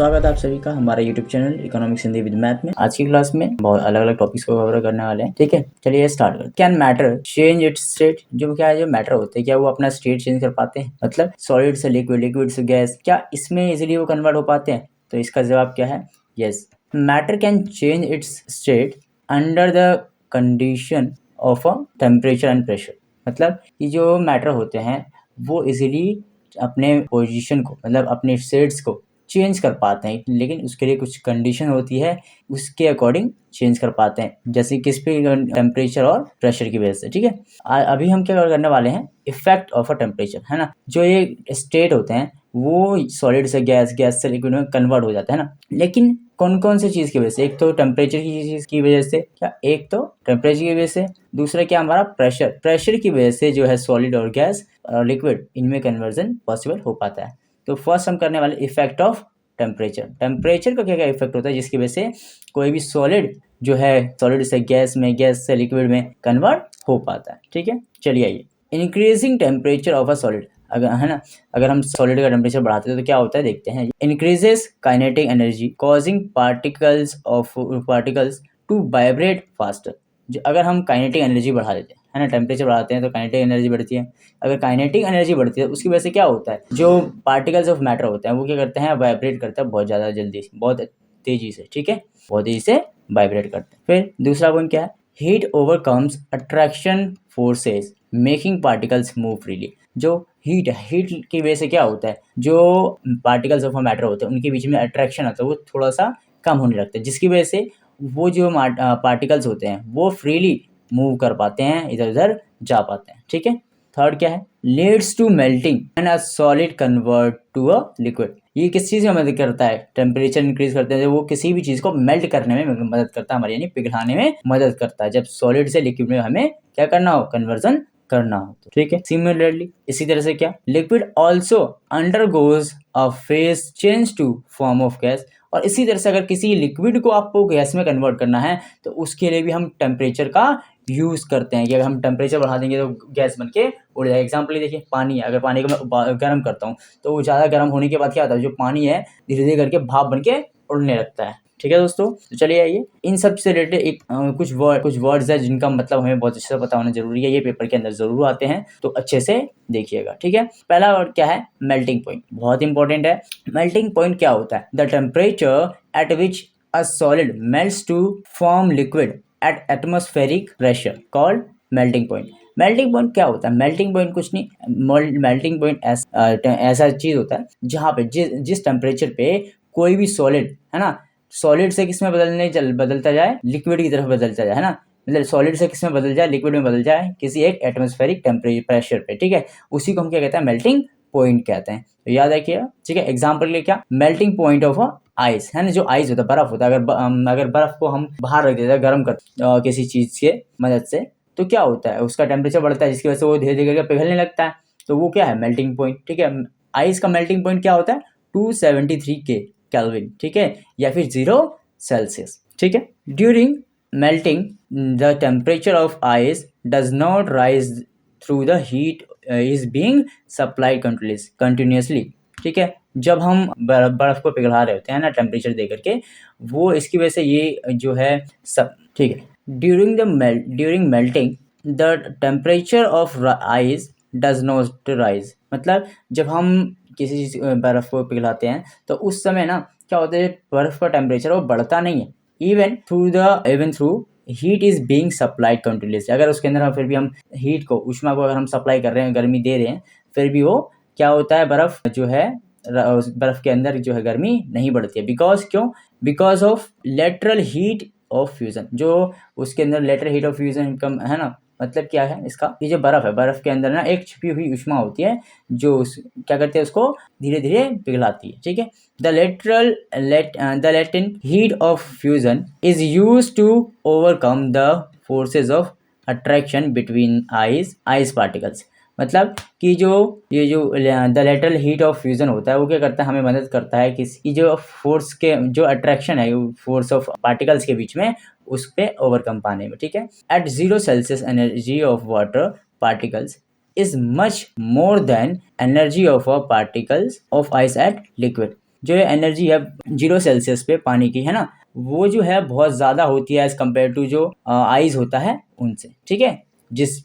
स्वागत है आप सभी का हमारा YouTube channel economics Hindi with math में। आज की क्लास में बहुत अलग अलग टॉपिक्स को कवर करने वाले हैं। ठीक है, चलिए स्टार्ट करते हैं। Can matter change it's state? जो क्या है, जो मैटर होते हैं, क्या वो अपना स्टेट चेंज कर पाते हैं? मतलब सॉलिड से लिक्विड, लिक्विड से गैस, क्या इसमें इजिली वो कन्वर्ट हो पाते हैं? तो इसका जवाब क्या है? Yes, matter can change it's state under the condition of a temperature and pressure. मतलब कि जो मैटर होते हैं वो इजीली अपने पोजीशन को, मतलब अपने स्टेट्स को चेंज कर पाते हैं, लेकिन उसके लिए कुछ कंडीशन होती है, उसके अकॉर्डिंग चेंज कर पाते हैं, जैसे किस पे? टेम्परेचर और प्रेशर की वजह से। ठीक है, अभी हम क्या करने वाले हैं, इफेक्ट ऑफ अ टेम्परेचर, है ना। जो ये स्टेट होते हैं वो सॉलिड से गैस, गैस से लिक्विड में कन्वर्ट हो जाता है ना, लेकिन कौन कौन से चीज़ की वजह से? एक तो टेम्परेचर की चीज़ की वजह से, क्या? एक तो टेम्परेचर की वजह से, दूसरा क्या हमारा प्रेशर, प्रेशर की वजह से जो है सॉलिड और गैस और लिक्विड इनमें कन्वर्जन पॉसिबल हो पाता है। तो फर्स्ट हम करने वाले इफेक्ट ऑफ टेम्परेचर। टेम्परेचर का क्या क्या इफेक्ट होता है जिसकी वजह से कोई भी सॉलिड जो है सॉलिड से गैस में, गैस से लिक्विड में कन्वर्ट हो पाता है। ठीक है, चलिए आइए। Increasing temperature of a solid, अगर है ना, अगर हम सॉलिड का टेम्परेचर बढ़ाते हैं तो क्या होता है, देखते हैं। Increases kinetic energy causing particles to vibrate faster. जो अगर हम काइनेटिक एनर्जी बढ़ा देते हैं, है ना, टेम्परेचर बढ़ाते हैं तो काइनेटिक एनर्जी बढ़ती है। अगर काइनेटिक एनर्जी बढ़ती है उसकी वजह से क्या होता है, जो पार्टिकल्स ऑफ मैटर होते हैं वो क्या करते हैं, वाइब्रेट करते हैं बहुत ज़्यादा जल्दी, बहुत तेजी से। ठीक है, बहुत तेजी से वाइब्रेट करते हैं। फिर दूसरा पॉइंट क्या है, heat overcomes attraction forces making particles move freely. जो हीट की वजह से क्या होता है, जो पार्टिकल्स ऑफ मैटर होते हैं उनके बीच में अट्रैक्शन आता है वो थोड़ा सा कम होने लगता है, जिसकी वजह से वो जो पार्टिकल्स होते हैं वो फ्रीली मूव कर पाते हैं, इधर उधर जा पाते हैं। ठीक है, थर्ड क्या है, leads to melting and a solid convert to a liquid. ये किस चीज़ में मदद करता है? टेम्परेचर इंक्रीज करते हैं, वो किसी भी चीज़ को मेल्ट करने में मदद करता है हमारे, यानी पिघलाने में मदद करता है, जब सॉलिड से लिक्विड में हमें क्या करना हो, कन्वर्जन करना हो। ठीक है, सिमिलरली इसी तरह से क्या, liquid also undergoes a phase change to form of gas. और इसी तरह से अगर किसी लिक्विड को आपको गैस में कन्वर्ट करना है तो उसके लिए भी हम टेम्परेचर का यूज़ करते हैं कि अगर हम टेम्परेचर बढ़ा देंगे तो गैस बन के उड़ जाएगा। एग्जाम्पल देखिए, पानी है, अगर पानी को मैं गर्म करता हूँ तो वो ज़्यादा गर्म होने के बाद क्या होता है, जो पानी है धीरे धीरे करके भाप बन के उड़ने लगता है। ठीक है दोस्तों, तो चलिए आइए, इन सब से रिलेटेड एक कुछ वर्ड्स है जिनका मतलब हमें बहुत अच्छे से पता होना जरूरी है, ये पेपर के अंदर जरूर आते हैं, तो अच्छे से देखिएगा। ठीक है, पहला वर्ड क्या है, मेल्टिंग पॉइंट, बहुत इंपॉर्टेंट है। मेल्टिंग पॉइंट क्या होता है, the temperature at which a solid melts to form liquid at atmospheric pressure called melting point। Melting point क्या होता है, मेल्टिंग पॉइंट कुछ नहीं, मेल्टिंग पॉइंट ऐसा चीज होता है जहाँ पे जिस टेम्परेचर पे कोई भी सॉलिड, है ना, सॉलिड से किस में बदलता जाए, लिक्विड की तरफ बदलता जाए, है ना, मतलब सॉलिड से किस में बदल जाए, लिक्विड में बदल जाए किसी एक एटमॉस्फेरिक टेम्परेचर प्रेशर पे। ठीक है, उसी को हम क्या कहते हैं, मेल्टिंग पॉइंट कहते हैं। तो याद रखिएगा। ठीक है, एग्जाम्पल के लिए क्या, मेल्टिंग पॉइंट ऑफ आइस, है ना, जो आइस होता है, बर्फ होता है, अगर बर्फ को हम बाहर रख देते हैं गर्म कर किसी चीज के मदद से, तो क्या होता है, उसका टेम्परेचर बढ़ता है जिसकी वजह से वो धीरे धीरे करके पिघलने लगता है, तो वो क्या है, मेल्टिंग पॉइंट। ठीक है, आइस का मेल्टिंग पॉइंट क्या होता है, 273 केल्विन। ठीक है, या फिर 0 सेल्सियस। ठीक है, during melting the temperature of ice does not rise through the heat is being supplied continuously. ठीक है, जब हम बर्फ को पिघला रहे होते हैं ना टेम्परेचर दे करके, वो इसकी वजह से ये जो है सब। ठीक है, during melting the temperature of ice does not rise. मतलब जब हम किसी बर्फ को पिघलाते हैं तो उस समय ना क्या होता है, बर्फ का टेम्परेचर वो बढ़ता नहीं है, even through heat is being supplied continuously. अगर उसके अंदर फिर भी हम हीट को, उष्मा को अगर हम सप्लाई कर रहे हैं, गर्मी दे रहे हैं, फिर भी वो क्या होता है, बर्फ जो है, बर्फ के अंदर जो है गर्मी नहीं बढ़ती है। Because of lateral heat of fusion. जो उसके अंदर लेटरल हीट ऑफ फ्यूजन कम है ना, मतलब क्या है इसका, ये जो बर्फ है, बर्फ के अंदर ना एक छिपी हुई उष्मा होती है जो क्या करते हैं, उसको धीरे धीरे पिघलाती है। ठीक है, the latent heat of fusion is use to overcome the forces of attraction between ice particles. मतलब कि ये जो the lateral heat of fusion होता है वो क्या करता है, हमें मदद करता है कि जो फोर्स के जो अट्रैक्शन है, फोर्स ऑफ पार्टिकल्स के बीच में, उस पे ओवरकम पाने में। ठीक है, at 0 Celsius energy of water particles is much more than energy of particles of ice at liquid. जो एनर्जी है 0 सेल्सियस पे पानी की, है ना, वो जो है बहुत ज़्यादा होती है एज़ कम्पेयर टू जो आइस होता है उनसे, ठीक है, जिस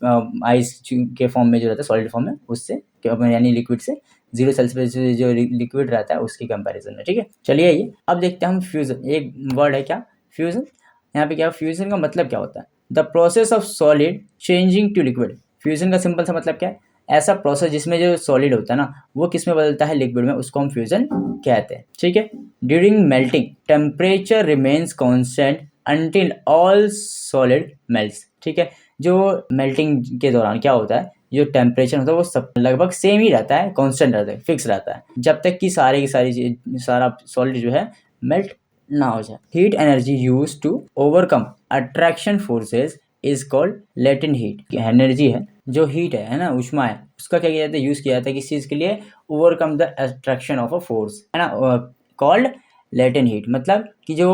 आइस के फॉर्म में जो रहता है सॉलिड फॉर्म में उससे, यानी लिक्विड से 0 सेल्सियस पे जो लिक्विड रहता है उसकी कंपैरिजन में, ठीक है। चलिए ये अब देखते हैं हम फ्यूजन, एक वर्ड है क्या, फ्यूजन। यहाँ पे क्या, फ्यूजन का मतलब क्या होता है, the process of solid changing to liquid. Fusion का सिंपल सा मतलब क्या है, ऐसा प्रोसेस जिसमें जो सॉलिड होता है ना वो किस में बदलता है, लिक्विड में, उसको हम फ्यूजन कहते हैं, ठीक है। During melting temperature remains constant until all solid melts, ठीक है। जो मेल्टिंग के दौरान क्या होता है, जो टेम्परेचर होता है वो सब लगभग सेम ही रहता है, कांस्टेंट रहता है, फिक्स रहता है, जब तक कि सारा सॉलिड जो है मेल्ट ना हो जाए। Heat energy use to overcome attraction forces is called latent heat. Energy है, जो हीट है ना, ऊष्मा है, उसका क्या किया जाता है, यूज किया जाता है किस चीज के लिए, overcome the attraction of a force, है ना, कॉल्ड लेटेंट हीट। मतलब कि जो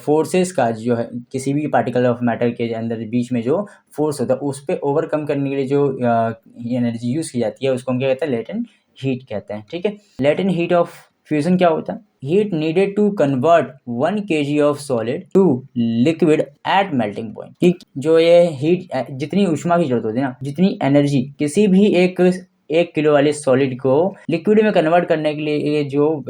फोर्सेस का जो है, किसी भी पार्टिकल ऑफ मैटर के अंदर बीच में जो फोर्स होता है उस पर ओवरकम करने के लिए जो एनर्जी यूज की जाती है उसको हम क्या कहते हैं, लेटेंट हीट कहते हैं, ठीक है। लेटेंट हीट ऑफ फ्यूजन क्या होता है, heat needed to convert 1 kg of solid to liquid at melting point. ठीक, जो ये हीट, जितनी ऊष्मा की जरूरत होती है ना, जितनी एनर्जी किसी भी एक किलो वाले सॉलिड को लिक्विड में कन्वर्ट करने के लिए जो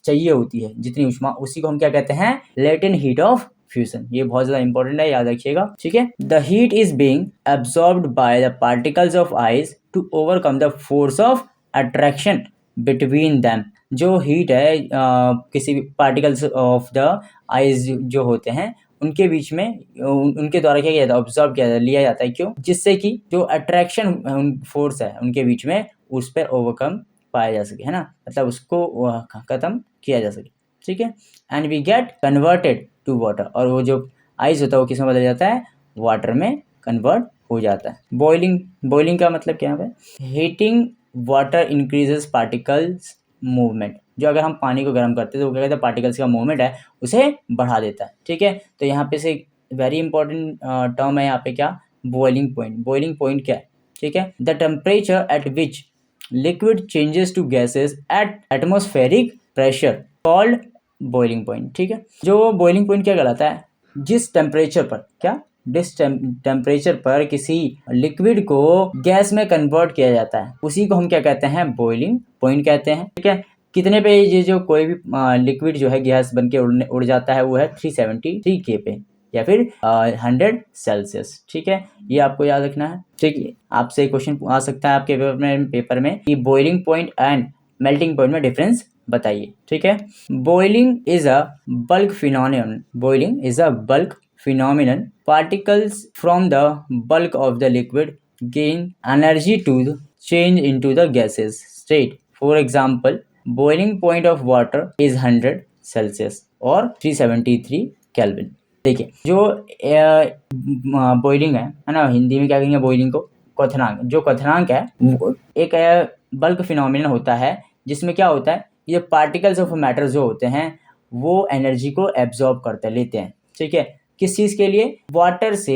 चाहिए होती है, जितनी ऊष्मा, उसी को हम क्या कहते हैं, लेटेंट हीट ऑफ फ्यूजन। ये बहुत ज्यादा इंपॉर्टेंट है, याद रखिएगा, ठीक है। The heat is being absorbed by the particles of ice to overcome the force of attraction between them. जो हीट है किसी भी पार्टिकल्स ऑफ द आइस जो होते हैं उनके बीच में, उनके द्वारा क्या किया जाता है, ऑब्जर्व किया जाता है, लिया जाता है, क्यों, जिससे कि जो अट्रैक्शन फोर्स है उनके बीच में उस पर ओवरकम पाया जा सके, है ना, मतलब उसको खत्म किया जा सके, ठीक है। And we get converted to water, और वो जो आइस होता है वो किस में बदल जाता है, वाटर में कन्वर्ट हो जाता है। बॉइलिंग, बॉइलिंग का मतलब क्या है, heating water increases particles movement. जो अगर हम पानी को गर्म करते हैं तो वो क्या कहते हैं, पार्टिकल्स का मूवमेंट है उसे बढ़ा देता है, ठीक है। तो यहाँ पे से वेरी इंपॉर्टेंट टर्म है यहाँ पे क्या, बॉइलिंग पॉइंट। बॉइलिंग पॉइंट क्या है, ठीक है, the temperature at which liquid changes to gases at atmospheric pressure called boiling point, ठीक है। जो बॉइलिंग पॉइंट क्या कहलाता है, जिस टेम्परेचर पर क्या, जिस टेम्परेचर पर किसी लिक्विड को गैस में कन्वर्ट किया जाता है उसी को हम क्या कहते हैं, बॉइलिंग पॉइंट कहते हैं, ठीक है। कितने पे ये जो कोई भी लिक्विड जो है गैस बन के उड़ जाता है वो है 373 K पे, या फिर 100 सेल्सियस, ठीक है। ये आपको याद रखना है, ठीक है। आपसे क्वेश्चन आ सकता है आपके पेपर में कि boiling point and melting point में डिफरेंस बताइए, ठीक है। Boiling is a bulk phenomenon, boiling is a bulk phenomenon. Particles from the bulk of the liquid gain energy to change into the gaseous state. For example, boiling point of water is 100 Celsius और 373 Kelvin. देखिए, जो boiling है ना, हिंदी में क्या कहेंगे boiling को, क्वथनांक। जो क्वथनांक है वो एक बल्क फिनोमिनन होता है जिसमें क्या होता है, ये पार्टिकल्स ऑफ मैटर जो होते हैं वो एनर्जी को एब्जॉर्ब करते लेते हैं, ठीक है। किस चीज़ के लिए, वाटर से,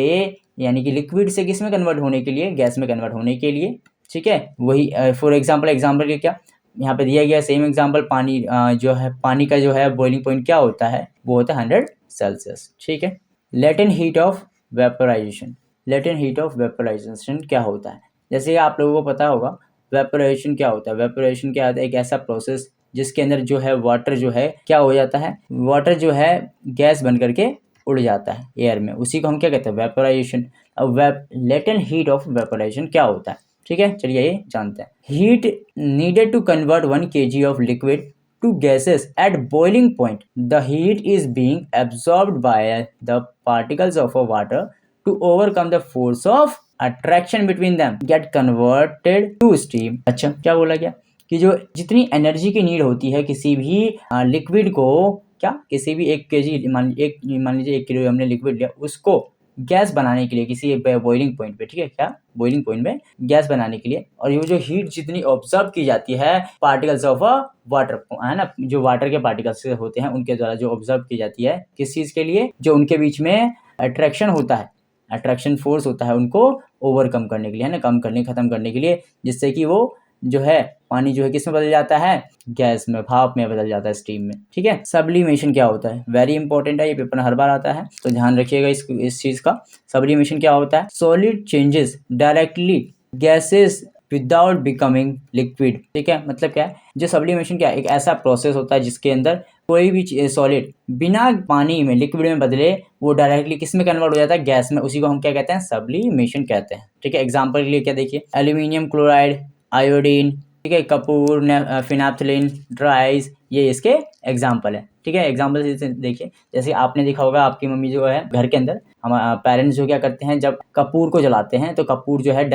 यानी कि लिक्विड से किस में कन्वर्ट होने के लिए, गैस में कन्वर्ट होने के लिए, ठीक है। वही फॉर एग्जांपल के क्या यहाँ पे दिया गया सेम एग्जांपल, पानी जो है, पानी का जो है बॉइलिंग पॉइंट क्या होता है, वो होता है 100 सेल्सियस, ठीक है। Latent heat of vaporisation, latent heat of vaporisation क्या होता है, जैसे आप लोगों को पता होगा वेपोराइजेशन क्या होता है। वेपोराइजेशन क्या होता है, एक ऐसा प्रोसेस जिसके अंदर जो है वाटर जो है क्या हो जाता है, वाटर जो है गैस बन करके उड़ जाता है एयर में, उसी को हम क्या कहते हैं, वेपोराइजेशन। अब लेटेंट हीट ऑफ वेपोराइजेशन क्या होता है, ठीक है, चलिए ये जानते हैं। Heat needed to convert 1 kg of liquid to gases at boiling point. The heat is being absorbed by the particles of a water to overcome the force of attraction between them, get converted to steam. अच्छा, क्या बोला गया कि जो जितनी energy की need होती है किसी भी लिक्विड को, क्या, किसी भी 1 kg, मान लीजिए 1 किलो हमने लिक्विड लिया, उसको गैस बनाने के लिए किसी बॉइलिंग पॉइंट पे, ठीक है, क्या, बॉइलिंग पॉइंट में गैस बनाने के लिए, और ये जो हीट जितनी ऑब्जर्व की जाती है पार्टिकल्स ऑफ वाटर, है ना, जो वाटर के पार्टिकल्स होते हैं उनके द्वारा जो ऑब्जर्व की जाती है, किस चीज़ के लिए, जो उनके बीच में अट्रैक्शन होता है, अट्रैक्शन फोर्स होता है, उनको ओवरकम करने के लिए, है ना, कम करने, खत्म करने के लिए, जिससे कि वो जो है पानी जो है किस में बदल जाता है, गैस में, भाप में बदल जाता है, स्टीम में। ठीक है, सब्लिमेशन क्या होता है, वेरी इंपॉर्टेंट है, ये पेपर में हर बार आता है, तो ध्यान रखिएगा इस चीज का। सब्लिमेशन क्या होता है, solid changes directly gases without becoming liquid. ठीक है, मतलब क्या है, जो सब्लिमेशन क्या है, एक ऐसा प्रोसेस होता है जिसके अंदर कोई भी सॉलिड बिना पानी में लिक्विड में बदले वो डायरेक्टली किस में कन्वर्ट हो जाता है, गैस में। उसी को हम क्या कहते हैं, सब्लिमेशन कहते हैं। ठीक है, एग्जांपल के लिए क्या देखिए, एल्यूमिनियम क्लोराइड, आयोडीन, ठीक है, कपूर, फिनाप्थिलीन, ड्राइस, ये इसके एग्जाम्पल है। ठीक है, एग्जाम्पल से देखिए, जैसे आपने देखा होगा आपकी मम्मी जो है घर के अंदर, हम पेरेंट्स जो क्या करते हैं, जब कपूर को जलाते हैं तो कपूर जो है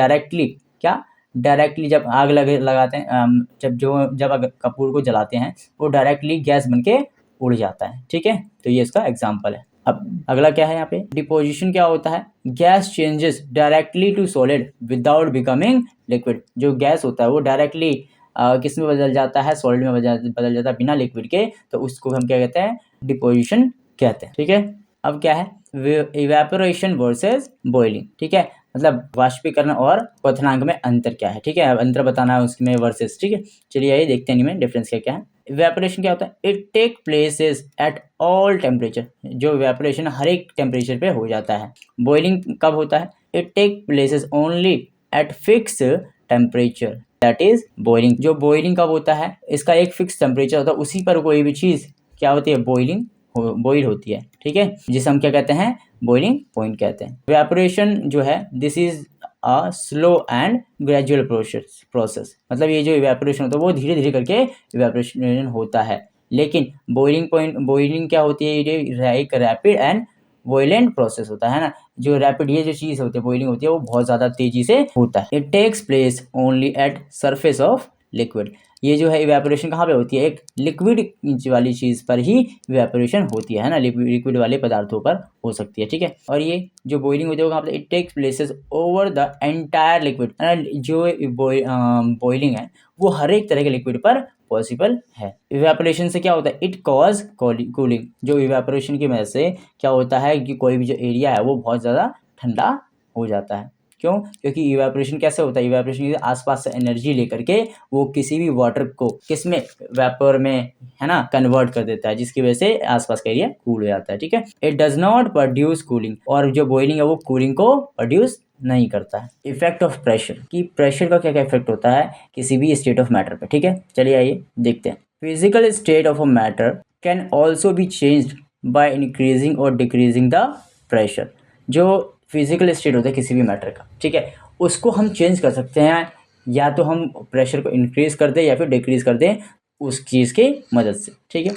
डायरेक्टली जब आग लगाते हैं, जब अगर कपूर को जलाते हैं वो डायरेक्टली गैस बन के उड़ जाता है। ठीक है, तो ये इसका एग्जाम्पल है। अब अगला क्या है यहाँ पे, डिपोजिशन क्या होता है, gas changes directly to solid without becoming liquid. जो गैस होता है वो डायरेक्टली किस में बदल जाता है, सॉलिड में बदल जाता है बिना लिक्विड के, तो उसको हम क्या कहते हैं, डिपोजिशन कहते हैं। ठीक है, अब क्या है, इवेपोरेशन वर्सेस बॉइलिंग। ठीक है, मतलब वाष्पीकरण और क्वथनांक में अंतर क्या है। ठीक है, अब अंतर बताना है उसमें वर्सेस। ठीक है, चलिए आइए देखते हैं इनमें डिफरेंस क्या है। इवेपोरेशन क्या होता है, it take places at all temperature. जो इवेपोरेशन हर एक टेम्परेचर पे हो जाता है। बॉइलिंग कब होता है, it take places only at fix temperature, that is boiling. जो बॉइलिंग कब होता है, इसका एक फिक्स टेम्परेचर होता है, उसी पर कोई भी चीज़ क्या होती है, बॉइल होती है। ठीक है, जिसे हम क्या कहते हैं, बॉइलिंग पॉइंट कहते हैं। इवेपोरेशन जो है, this is a slow and gradual process. मतलब ये जो इवेपोरेशन होता है वो धीरे धीरे करके इवेपोरेशन होता है। लेकिन बॉइलिंग क्या होती है, ये एक रैपिड एंड वॉयलेंट प्रोसेस होता है ना। जो रैपिड ये जो चीज़ होती है, बॉइलिंग होती है, वो बहुत ज़्यादा तेजी से होता है। It takes place only at surface of liquid. ये जो है इवेपोरेशन कहाँ पे होती है, एक लिक्विड वाली चीज़ पर ही इवेपोरेशन होती है ना, लिक्विड वाले पदार्थों पर हो सकती है। ठीक है, और ये जो बॉइलिंग होती है वो कहाँ पे, it takes places over the entire liquid. जो बॉइलिंग है वो हर एक तरह के लिक्विड पर पॉसिबल है। इवेपोरेशन से क्या होता है, इट कॉज कूलिंग। जो इवेपोरेशन की वजह से क्या होता है कि कोई भी जो एरिया है वो बहुत ज़्यादा ठंडा हो जाता है। क्यों, क्योंकि इवेपोरेशन कैसे होता है, इवेपोरेशन के आसपास से एनर्जी लेकर के वो किसी भी वाटर को किस में, वेपर में, है ना, कन्वर्ट कर देता है, जिसकी वजह से आसपास का एरिया कूल हो जाता है। ठीक है, it does not produce cooling. और जो बॉइलिंग है वो कूलिंग को प्रोड्यूस नहीं करता है। इफेक्ट ऑफ प्रेशर, कि प्रेशर का क्या क्या इफेक्ट होता है किसी भी स्टेट ऑफ मैटर पे। ठीक है, चलिए आइए देखते हैं। Physical state of a matter can also be changed by increasing और डिक्रीजिंग द प्रेशर। जो फिजिकल स्टेट होता है किसी भी मैटर का, ठीक है, उसको हम चेंज कर सकते हैं, या तो हम प्रेशर को इंक्रीज कर दें या फिर डिक्रीज कर दें उस चीज़ की मदद से। ठीक है,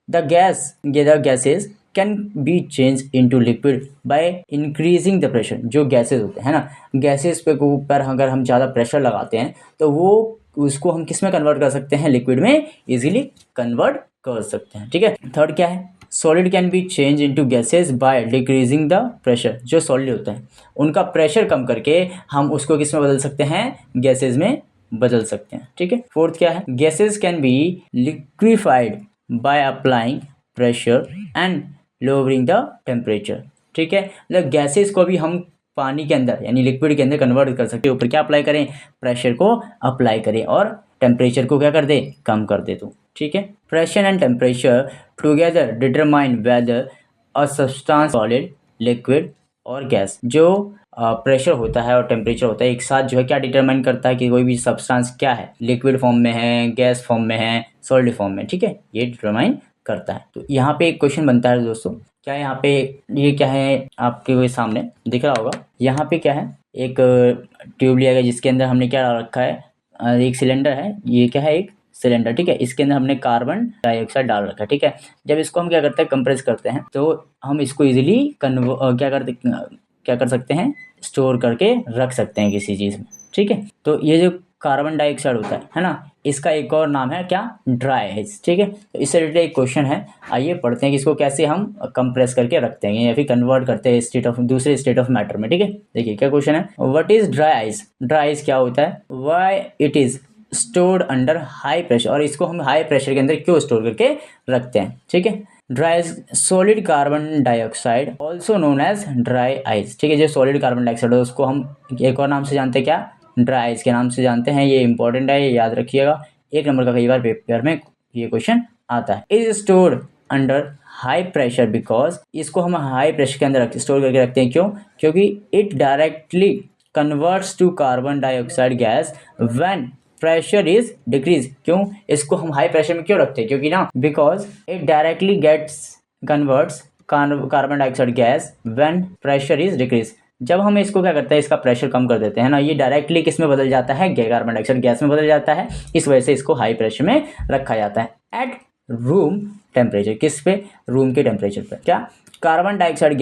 the gases can be change into liquid by increasing the pressure. जो गैसेस होते हैं ना, गैसेस पे ऊपर अगर हम ज़्यादा प्रेशर लगाते हैं तो वो उसको हम किस में कन्वर्ट कर सकते हैं, लिक्विड में इजीली कन्वर्ट कर सकते हैं। ठीक है, थर्ड क्या है, solid can be change into gases by decreasing the pressure. जो सॉलिड होता है उनका प्रेशर कम करके हम उसको किस में बदल सकते हैं, गैसेस में बदल सकते हैं। ठीक है, फोर्थ क्या है, gases can be liquefied by applying pressure and lowering the temperature. ठीक है, मतलब गैसेस को भी हम पानी के अंदर यानी लिक्विड के अंदर कन्वर्ट कर सकते हैं। ऊपर क्या अप्लाई करें, प्रेशर को अप्लाई करें और टेम्परेचर को क्या कर दे, कम कर दे। तो ठीक है, pressure and temperature together determine whether a substance solid, liquid और गैस। जो प्रेशर होता है और टेम्परेचर होता है एक साथ जो है क्या डिटरमाइन करता है कि कोई भी सब्सटेंस क्या है, लिक्विड फॉर्म में है, गैस फॉर्म में है, सॉलिड फॉर्म में। ठीक है, ये डिटरमाइन करता है। तो यहाँ पे एक क्वेश्चन बनता है दोस्तों, क्या यहाँ पे ये क्या है, आपके सामने दिख रहा होगा, यहाँ पे क्या है, एक ट्यूब लिया गया जिसके अंदर हमने क्या रखा है, एक सिलेंडर है, ये क्या है, एक सिलेंडर। ठीक है, इसके अंदर हमने कार्बन डाइऑक्साइड डाल रखा है। ठीक है, जब इसको हम क्या करते हैं, कंप्रेस करते हैं, तो हम इसको इजीली क्या कर सकते हैं, स्टोर करके रख सकते हैं किसी चीज़ में। ठीक है, तो ये जो कार्बन डाइऑक्साइड होता है ना, इसका एक और नाम है क्या, ड्राई आइस। ठीक है, तो इससे रिलेटेड एक क्वेश्चन है, आइए पढ़ते हैं कि इसको कैसे हम कंप्रेस करके रखते हैं या फिर कन्वर्ट करते हैं दूसरे स्टेट ऑफ मैटर में। ठीक है, देखिए क्या क्वेश्चन है, what is dry ice. Dry ice क्या होता है, why it is stored under high pressure. और इसको हम हाई प्रेशर के अंदर क्यों स्टोर करके रखते हैं। ठीक है, dry solid carbon dioxide also known as dry ice. ठीक है, जो सॉलिड कार्बन डाइऑक्साइड है उसको हम एक और नाम से जानते हैं क्या, ड्राई आइस के नाम से जानते हैं। ये इंपॉर्टेंट है, ये याद रखिएगा, 1 नंबर का कई बार पेपर में ये क्वेश्चन आता है। Is stored under high pressure because, इसको हम हाई प्रेशर के अंदर स्टोर करके रखते हैं। क्यों? क्योंकि it directly converts to carbon dioxide gas when pressure is decrease. क्यों इसको हम हाई प्रेशर में क्यों रखते हैं? क्योंकि ना, because it directly gets converts carbon dioxide gas when pressure is decrease. जब हम इसको क्या करते हैं, इसका प्रेशर कम कर देते हैं ना, ये डायरेक्टली किस में बदल जाता है? कार्बन डाइऑक्साइड गैस में बदल जाता है। इस वजह से इसको हाई प्रेशर में रखा जाता है एट रूम टेम्परेचर। किस पे? रूम के टेम्परेचर पे। क्या? Carbon dioxide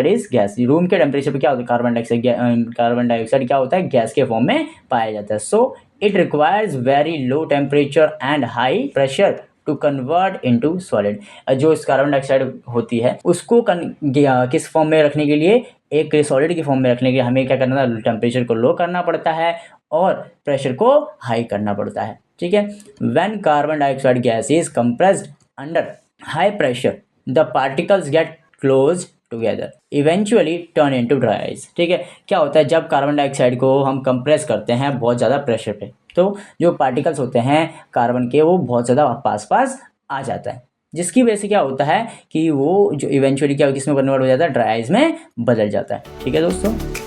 is gas. Room के टेम्परेचर पे क्या होता है? कार्बन डाइऑक्साइड क्या होता है? गैस के फॉर्म में पाया जाता है। So it requires very low temperature and high pressure to convert into solid. जो इस कार्बन डाइऑक्साइड होती है उसको किस फॉर्म में रखने के लिए? एक सॉलिड की फॉर्म में रखने के लिए हमें क्या करना था? टेम्परेचर को लो करना पड़ता है और प्रेशर को हाई करना पड़ता है। ठीक है। When carbon dioxide gas is compressed under high pressure the particles get close together eventually turn into dry ice. ठीक है। क्या होता है जब कार्बन डाइऑक्साइड को हम कंप्रेस करते हैं बहुत ज़्यादा प्रेशर पे, तो जो पार्टिकल्स होते हैं कार्बन के वो बहुत ज़्यादा पास पास आ जाता है, जिसकी वजह से क्या होता है कि वो जो इवेंचुअली क्या किसमें कन्वर्ट हो जाता है? ड्राई आइस में बदल जाता है। ठीक है दोस्तों।